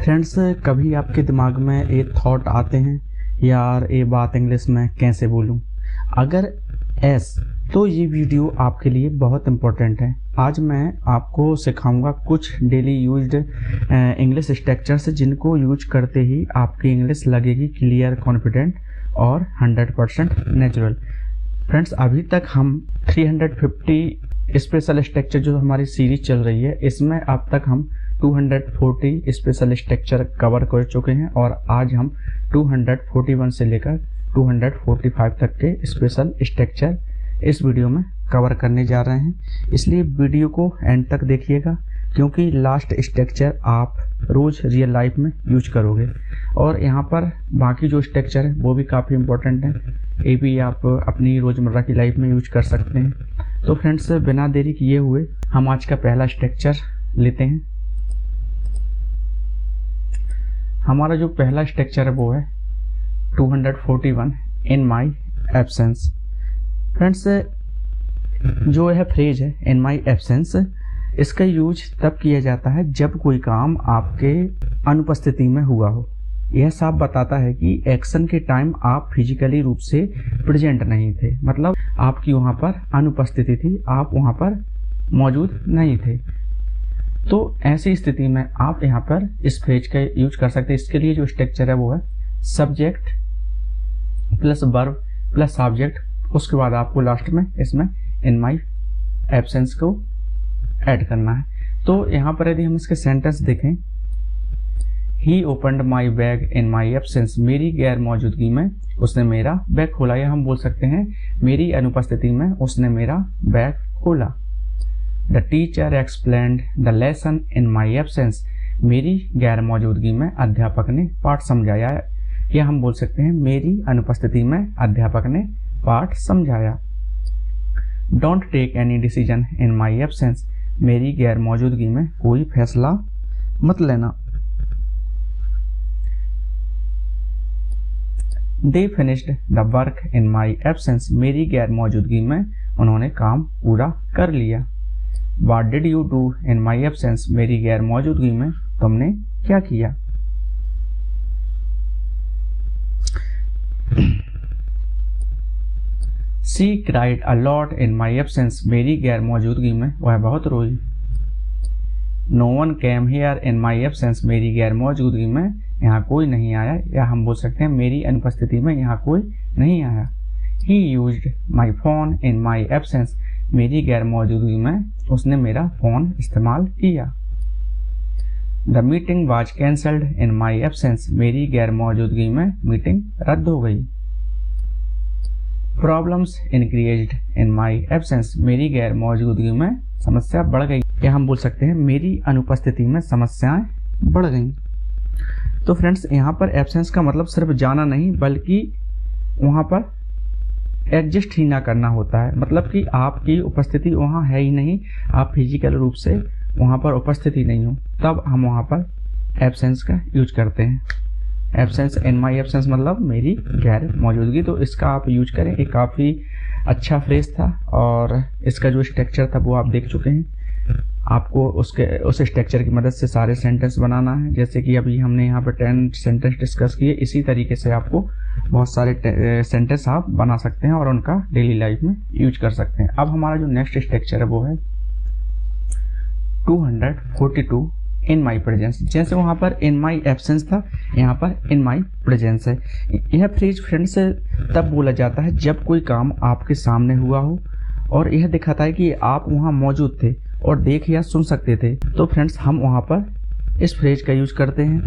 Friends, कभी आपके दिमाग में एक थॉट आते हैं, यार ये बात इंग्लिश में कैसे बोलूं? अगर एस तो ये वीडियो आपके लिए बहुत इम्पोर्टेंट है। आज मैं आपको सिखाऊंगा कुछ डेली यूज्ड इंग्लिश स्ट्रक्चर्स जिनको यूज करते ही आपकी इंग्लिश लगेगी क्लियर, कॉन्फिडेंट और 100% नेचुरल। फ्रेंड्स, अभी तक हम 350 स्पेशल स्ट्रक्चर जो हमारी सीरीज चल रही है, इसमें अब तक हम 240 स्पेशल स्ट्रक्चर कवर कर चुके हैं और आज हम 241 से लेकर 245 तक के स्पेशल स्ट्रक्चर इस वीडियो में कवर करने जा रहे हैं। इसलिए वीडियो को एंड तक देखिएगा, क्योंकि लास्ट स्ट्रक्चर आप रोज़ रियल लाइफ में यूज करोगे और यहाँ पर बाकी जो स्ट्रक्चर है वो भी काफ़ी इम्पोर्टेंट है। ये भी आप अपनी रोज़मर्रा की लाइफ में यूज कर सकते हैं। तो फ्रेंड्स, बिना देरी किए हुए हम आज का पहला स्ट्रक्चर लेते हैं। हमारा जो पहला स्ट्रक्चर है वो है 241 इन माई एब्सेंस। फ्रेंड्स, जो यह फ्रेज है इन माई एब्सेंस, इसका यूज तब किया जाता है जब कोई काम आपके अनुपस्थिति में हुआ हो। यह साफ बताता है कि एक्शन के टाइम आप फिजिकली रूप से प्रेजेंट नहीं थे, मतलब आपकी वहाँ पर अनुपस्थिति थी, आप वहाँ पर मौजूद नहीं थे। तो ऐसी स्थिति में आप यहाँ पर इस फ्रेज का यूज कर सकते हैं। इसके लिए जो स्ट्रक्चर है वो है subject plus verb plus object, उसके बाद आपको लास्ट में इसमें इन माई एब्सेंस को ऐड करना है। तो यहाँ पर यदि हम इसके सेंटेंस देखें, he opened my bag in my absence, मेरी गैर मौजूदगी में उसने मेरा बैग खोला, या हम बोल सकते हैं मेरी अनुपस्थिति में उसने मेरा बैग खोला। The teacher explained the lesson in my absence, मेरी गैर मौजूदगी में अध्यापक ने पाठ समझाया, या हम बोल सकते हैं मेरी अनुपस्थिति में अध्यापक ने पाठ समझाया। Don't take any decision in my absence, मेरी गैर मौजूदगी में कोई फैसला मत लेना। They finished the work in my absence, मेरी गैर मौजूदगी में उन्होंने काम पूरा कर लिया। What did you do in my absence, मेरी गैर मौजूदगी में तुमने क्या किया? She cried a lot in my absence, मेरी गैर मौजूदगी में वह बहुत रोई। No one came here in my absence, मेरी गैर मौजूदगी में यहाँ कोई नहीं आया, या हम बोल सकते हैं मेरी अनुपस्थिति में यहाँ कोई नहीं आया। He used my phone in my absence, मेरी गैर मौजूदगी में उसने मेरा फ़ोन इस्तेमाल किया। The meeting was cancelled in my absence, मेरी गैर मौजूदगी में मीटिंग रद्द हो गई। Problems increased in my absence, मेरी गैर मौजूदगी में समस्या बढ़ गई, या हम बोल सकते हैं मेरी अनुपस्थिति में समस्याएं बढ़ गई। तो फ्रेंड्स, यहाँ पर एब्सेंस का मतलब सिर्फ जाना नहीं, बल्कि वहाँ पर एडजस्ट ही ना करना होता है। मतलब कि आपकी उपस्थिति वहाँ है ही नहीं, आप फिजिकल रूप से वहाँ पर उपस्थित ही नहीं हो, तब हम वहाँ पर एब्सेंस का यूज करते हैं। एब्सेंस इन माई एब्सेंस मतलब मेरी गैर मौजूदगी। तो इसका आप यूज करें, एक काफ़ी अच्छा फ्रेज था और इसका जो स्ट्रक्चर था वो आप देख चुके हैं। आपको उस स्ट्रक्चर की मदद से सारे सेंटेंस बनाना है। जैसे कि अभी हमने यहाँ पर 10 सेंटेंस डिस्कस किए, इसी तरीके से आपको बहुत सारे सेंटेंस आप बना सकते हैं और उनका डेली लाइफ में यूज कर सकते हैं। अब हमारा जो नेक्स्ट स्ट्रक्चर है वो है 242 इन माई प्रेजेंस। जैसे वहाँ पर इन माई एब्सेंस था, यहाँ पर इन माई प्रेजेंस है। यह फ्रेज फ्रेंड्स तब बोला जाता है जब कोई काम आपके सामने हुआ हो और यह दिखाता है कि आप वहाँ मौजूद थे और देख या सुन सकते थे। तो फ्रेंड्स, हम वहाँ पर इस फ्रेज का यूज करते हैं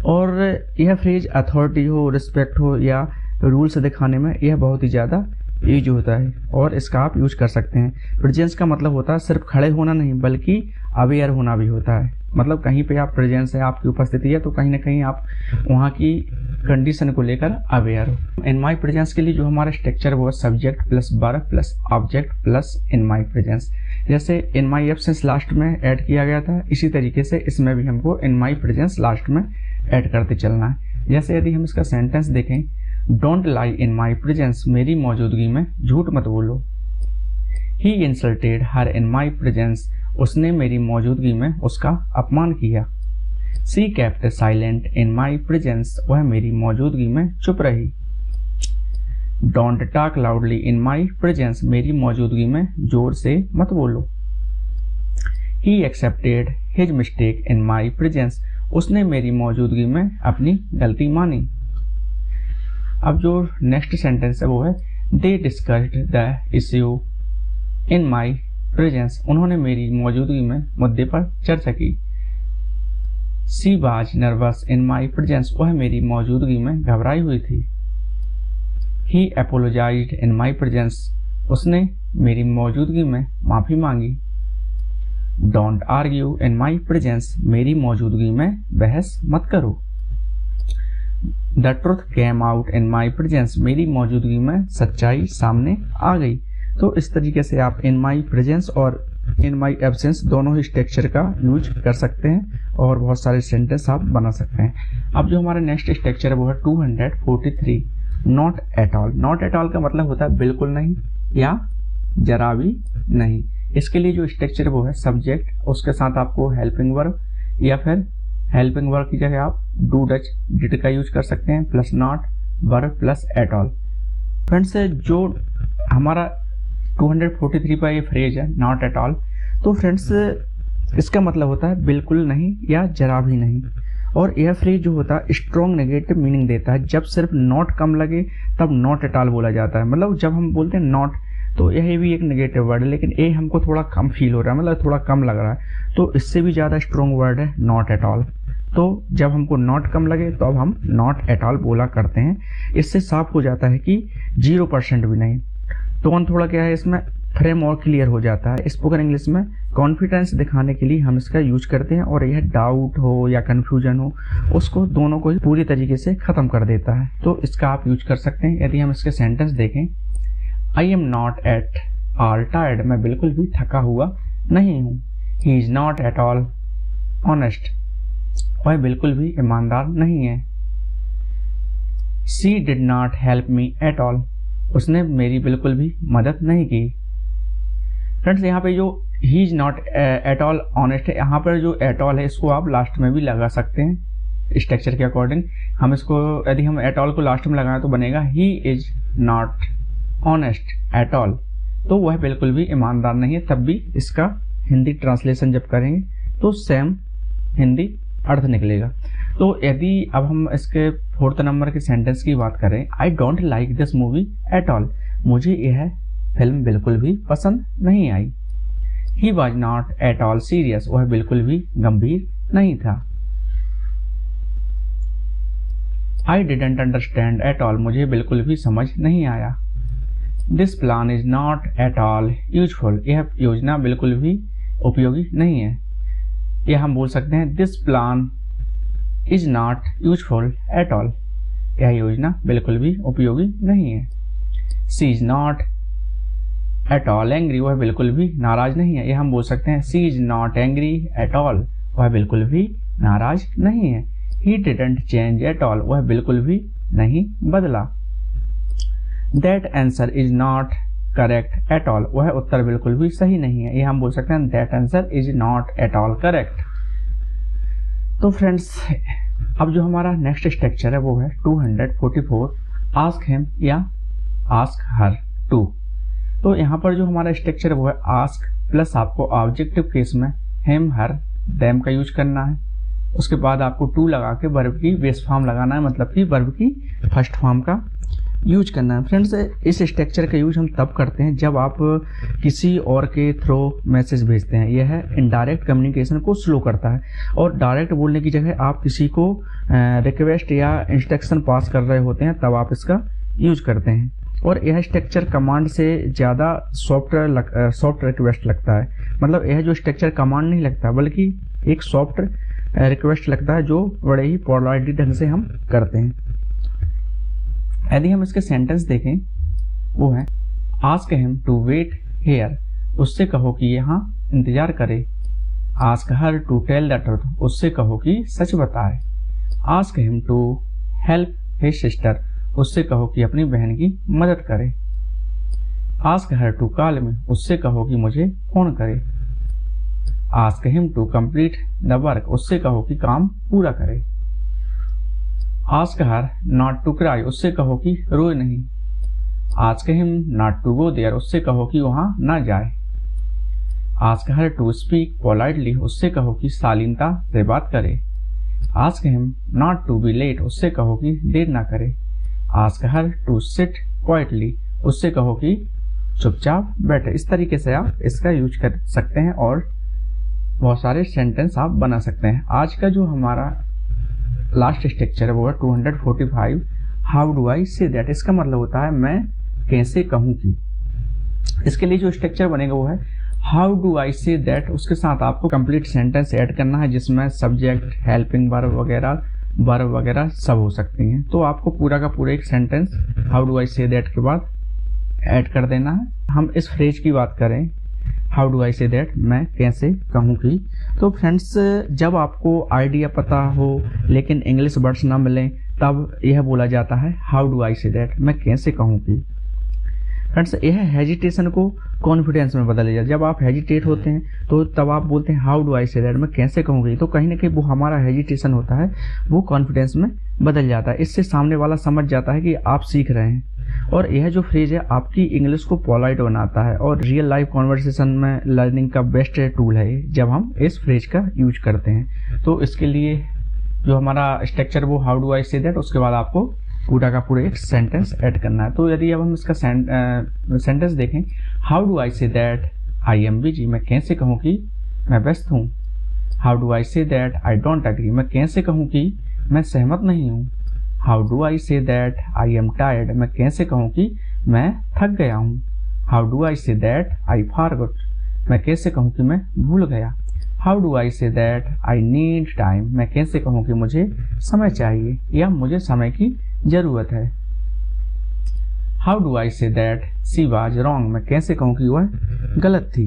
और यह फ्रेज अथॉरिटी हो, रिस्पेक्ट हो या रूल्स दिखाने में यह बहुत ही ज़्यादा यूज होता है और इसका आप यूज कर सकते हैं। प्रेजेंस का मतलब होता है सिर्फ खड़े होना नहीं, बल्कि अवेयर होना भी होता है। मतलब कहीं पे आप प्रेजेंस है, आपकी उपस्थिति है, तो कहीं ना कहीं आप वहाँ की कंडीशन को लेकर अवेयर हो। इन माई प्रेजेंस के लिए जो हमारा स्ट्रक्चर वो है subject plus verb plus object plus in my presence. जैसे इन माई एब्सेंस लास्ट में ऐड किया गया था, इसी तरीके से इसमें भी हमको इन माई प्रेजेंस लास्ट में ऐड करते चलना है। जैसे यदि हम इसका सेंटेंस देखें, don't lie in my presence, मेरी मौजूदगी में झूठ मत बोलो। ही insulted her in my presence, उसने मेरी मौजूदगी में उसका अपमान किया। She kept silent in my presence, वह मेरी मौजूदगी में चुप रही। Don't talk loudly in my presence, मेरी मौजूदगी में जोर से मत बोलो। He accepted his mistake in my presence, उसने मेरी मौजूदगी में अपनी गलती मानी। अब जो नेक्स्ट सेंटेंस है वो है they discussed the issue in my presence, उन्होंने मेरी मौजूदगी में मुद्दे पर चर्चा की। She was nervous in my presence, वह मेरी मौजूदगी में घबराई हुई थी। ही अपोलोजाइज्ड इन माई प्रेजेंस, उसने मेरी मौजूदगी में माफी मांगी। Don't argue in my presence, मेरी मौजूदगी में बहस मत करो। The truth came out in my presence, मेरी मौजूदगी में सच्चाई सामने आ गई। तो इस तरीके से आप इन माई प्रेजेंस और इन माई एब्सेंस दोनों ही स्ट्रक्चर का यूज कर सकते हैं और बहुत सारे सेंटेंस आप बना सकते हैं। अब जो हमारा नेक्स्ट स्ट्रक्चर है वो है 243 not at all. Not at all का मतलब होता है बिल्कुल नहीं या जरा भी नहीं। इसके लिए जो स्ट्रक्चर वो है सब्जेक्ट, उसके साथ आपको हेल्पिंग वर्ब या फिर हेल्पिंग वर्ब की जगह आप डू डच डिड का यूज कर सकते हैं plus not verb plus at all. Friends जो हमारा 243 का ये फ्रेज है नॉट एट ऑल, तो फ्रेंड्स इसका मतलब होता है बिल्कुल नहीं या जरा भी नहीं। और यह फ्रेज जो होता है स्ट्रॉन्ग नेगेटिव मीनिंग देता है। जब सिर्फ नॉट कम लगे तब नॉट एट ऑल बोला जाता है। मतलब जब हम बोलते हैं नॉट तो यह भी एक नेगेटिव वर्ड है, लेकिन ये हमको थोड़ा कम फील हो रहा है, मतलब थोड़ा कम लग रहा है, तो इससे भी ज़्यादा स्ट्रॉन्ग वर्ड है नॉट एट ऑल। तो जब हमको नॉट कम लगे तो अब हम नॉट एट ऑल बोला करते हैं। इससे साफ हो जाता है कि 0% भी नहीं। टोन थोड़ा क्या है इसमें फ्रेम और क्लियर हो जाता है। स्पोकन इंग्लिश में कॉन्फिडेंस दिखाने के लिए हम इसका यूज करते हैं और यह डाउट हो या कन्फ्यूजन हो उसको दोनों को पूरी तरीके से ख़त्म कर देता है। तो इसका आप यूज कर सकते हैं। यदि हम इसके सेंटेंस देखें, I am not at all tired, मैं बिल्कुल भी थका हुआ नहीं हूँ। He is not at all honest, वह बिल्कुल भी ईमानदार नहीं है। She did not help me at all, उसने मेरी बिल्कुल भी मदद नहीं की। फ्रेंड्स यहाँ पे जो he is not at all honest है, यहाँ पर जो एट ऑल है इसको आप लास्ट में भी लगा सकते हैं स्ट्रक्चर के अकॉर्डिंग। हम इसको यदि हम एट ऑल को लास्ट में लगाएं तो बनेगा he is not honest at all, तो वह बिल्कुल भी ईमानदार नहीं है। तब भी इसका हिंदी ट्रांसलेशन जब करेंगे तो सेम हिंदी अर्थ निकलेगा। तो यदि अब हम इसके 4th नंबर के सेंटेंस की बात करें, I don't like this movie at all, मुझे यह फिल्म बिल्कुल भी पसंद नहीं आई। He was not at all serious, वह बिल्कुल भी गंभीर नहीं था। I didn't understand at all, मुझे बिल्कुल भी समझ नहीं आया। This plan is not at all useful, यह योजना बिल्कुल भी उपयोगी नहीं है। यह हम बोल सकते हैं this plan is not useful at all, यह योजना बिल्कुल भी उपयोगी नहीं है। She is not at all angry, वह बिल्कुल भी नाराज नहीं है। यह हम बोल सकते हैं she is not angry at all, वह बिल्कुल भी नाराज नहीं है। He didn't change at all, वह बिल्कुल भी नहीं बदला। That answer is not correct at all, वह उत्तर बिल्कुल भी सही नहीं है। यह हम बोल सकते हैं that answer is not at all correct. तो फ्रेंड्स अब जो हमारा नेक्स्ट स्ट्रक्चर है वो है 244 आस्क हिम या आस्क हर टू। तो यहाँ पर जो हमारा स्ट्रक्चर है वो है आस्क प्लस आपको ऑब्जेक्टिव केस में हिम हर देम का यूज करना है। उसके बाद आपको टू लगा के वर्ब की बेस फॉर्म लगाना है, मतलब कि वर्ब की फर्स्ट फॉर्म का यूज करना है। फ्रेंड्स इस स्ट्रक्चर का यूज हम तब करते हैं जब आप किसी और के थ्रू मैसेज भेजते हैं। यह इनडायरेक्ट कम्युनिकेशन को स्लो करता है और डायरेक्ट बोलने की जगह आप किसी को रिक्वेस्ट या इंस्ट्रक्शन पास कर रहे होते हैं तब आप इसका यूज करते हैं। और यह स्ट्रक्चर कमांड से ज़्यादा सॉफ्ट रिक्वेस्ट लगता है। मतलब यह जो स्ट्रक्चर कमांड नहीं लगता बल्कि एक सॉफ्ट रिक्वेस्ट लगता है जो बड़े ही पोलाइटली ढंग से हम करते हैं। यदि हम इसके सेंटेंस देखें वो है ask him to wait here, उससे कहो कि यहाँ इंतजार करे। Ask her to tell the truth, उससे कहो कि सच बताए। Ask him to help his sister, उससे कहो कि अपनी बहन की मदद करे। Ask her to call me, उससे कहो कि मुझे फोन करे। Ask him to complete the work, उससे कहो कि काम पूरा करे। Ask her not to cry, उससे कहो कि रोए नहीं। Ask him not to go there, उससे कहो कि वहां ना जाए। Ask her to speak politely, उससे कहो कि शालीनता से बात करे। Ask him not to be late, उससे कहो कि देर ना करे। Ask her to sit quietly, उससे कहो कि चुपचाप बैठे। इस तरीके से आप इसका यूज कर सकते हैं और बहुत सारे सेंटेंस आप बना सकते हैं। आज का जो हमारा लास्ट स्ट्रक्चर है वो है 245 how do I say that. इसका मतलब होता है मैं कैसे कहूँ कि। इसके लिए जो स्ट्रक्चर बनेगा वो है how do I say that, उसके साथ आपको कंप्लीट सेंटेंस ऐड करना है जिसमें सब्जेक्ट, हेल्पिंग वर्ब वगैरह सब हो सकती हैं। तो आपको पूरा का पूरा एक sentence how do I say that के बाद ऐड कर देना है। हम इस फ्रेज की बात करें how do I say that, मैं कैसे कहूँ कि। तो फ्रेंड्स जब आपको आइडिया पता हो लेकिन इंग्लिश वर्ड्स ना मिलें तब यह बोला जाता है how do I say that, मैं कैसे कहूँ कि। फ्रेंड्स यह हेजिटेशन को कॉन्फिडेंस में बदल जाता है। जब आप हेजिटेट होते हैं तो तब आप बोलते हैं how do I say that, मैं कैसे कहूँगी। तो कहीं ना कहीं वो हमारा हेजिटेशन होता है वो कॉन्फिडेंस में बदल जाता है। इससे सामने वाला समझ जाता है कि आप सीख रहे हैं। और यह जो फ्रेज है आपकी इंग्लिश को पोलाइट बनाता है और रियल लाइफ कॉन्वर्सेशन में लर्निंग का बेस्ट टूल है जब हम इस फ्रेज का यूज करते हैं। तो इसके लिए जो हमारा स्ट्रक्चर वो how do I say that, उसके बाद आपको पूरा का पूरा एक सेंटेंस ऐड करना है। तो यदि अब हम इसका सेंटेंस देखें how do I say that I am busy, मैं कैसे कहूँ कि मैं व्यस्त हूँ। How do I say that I don't agree, मैं कैसे कहूँ कि मैं सहमत नहीं हूँ। How do I say that I am tired, मैं कैसे कहूँ कि मैं थक गया हूँ। How do I say that I forgot, मैं कैसे कहूँ कि मैं भूल गया। How do I say that I need time, मैं कैसे कहूँ कि मुझे समय चाहिए या मुझे समय की जरूरत है। How do I say that she was wrong, मैं कैसे कहूँ कि वह गलत थी।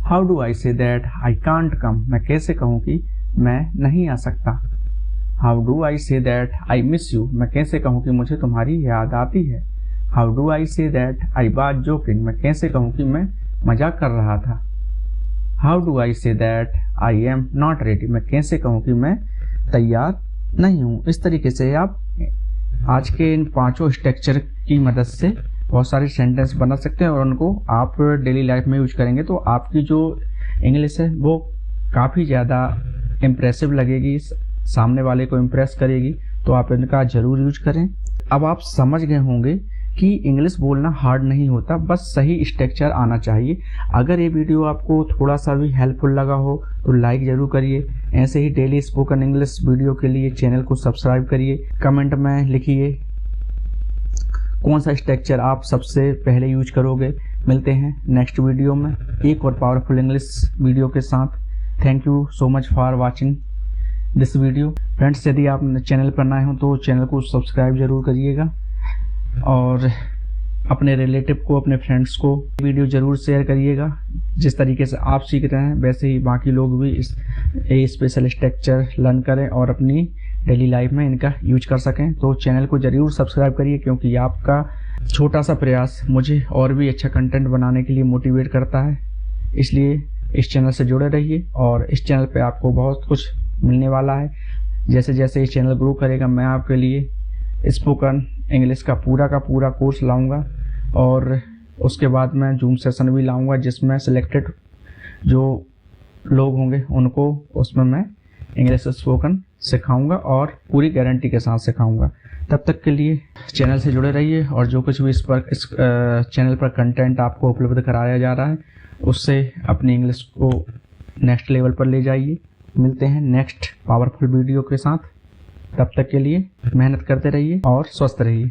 How do I say that I can't come, मैं कैसे कहूँ कि मैं नहीं आ सकता। How do I say that I miss you, मैं कैसे कहूँ कि मुझे तुम्हारी याद आती है। How do I say that I was joking, मैं कैसे कहूँ कि मैं मजाक कर रहा था। How do I say that I am not ready, मैं कैसे कहूँ कि मैं तैयार नहीं हूँ। इस तरीके से आप आज के इन 5 स्ट्रक्चर की मदद से बहुत सारे सेंटेंस बना सकते हैं और उनको आप डेली लाइफ में यूज करेंगे तो आपकी जो इंग्लिश है वो काफ़ी ज़्यादा इम्प्रेसिव लगेगी, सामने वाले को इम्प्रेस करेगी। तो आप इनका ज़रूर यूज करें। अब आप समझ गए होंगे कि इंग्लिश बोलना हार्ड नहीं होता, बस सही स्ट्रक्चर आना चाहिए। अगर ये वीडियो आपको थोड़ा सा भी हेल्पफुल लगा हो तो लाइक ज़रूर करिए। ऐसे ही डेली स्पोकन इंग्लिश वीडियो के लिए चैनल को सब्सक्राइब करिए। कमेंट में लिखिए कौन सा स्ट्रक्चर आप सबसे पहले यूज करोगे। मिलते हैं नेक्स्ट वीडियो में एक और पावरफुल इंग्लिश वीडियो के साथ। Thank you so much for watching this video. Friends यदि आप चैनल पर नए हो तो चैनल को सब्सक्राइब जरूर करिएगा और अपने रिलेटिव को, अपने फ्रेंड्स को वीडियो ज़रूर शेयर करिएगा। जिस तरीके से आप सीख रहे हैं वैसे ही बाकी लोग भी इस स्पेशल स्ट्रक्चर लर्न करें और अपनी डेली लाइफ में इनका यूज कर सकें। तो चैनल को ज़रूर सब्सक्राइब करिए क्योंकि आपका छोटा सा प्रयास मुझे और भी अच्छा कंटेंट बनाने के लिए मोटिवेट करता है। इसलिए इस चैनल से जुड़े रहिए और इस चैनल पे आपको बहुत कुछ मिलने वाला है। जैसे जैसे इस चैनल ग्रो करेगा मैं आपके लिए स्पोकन इंग्लिश का पूरा कोर्स लाऊंगा और उसके बाद मैं जूम सेशन भी लाऊंगा जिसमें सिलेक्टेड जो लोग होंगे उनको उसमें मैं इंग्लिश स्पोकन सिखाऊंगा और पूरी गारंटी के साथ सिखाऊंगा। तब तक के लिए चैनल से जुड़े रहिए और जो कुछ भी इस चैनल पर कंटेंट आपको उपलब्ध कराया जा रहा है उससे अपनी इंग्लिश को नेक्स्ट लेवल पर ले जाइए। मिलते हैं नेक्स्ट पावरफुल वीडियो के साथ। तब तक के लिए मेहनत करते रहिए और स्वस्थ रहिए।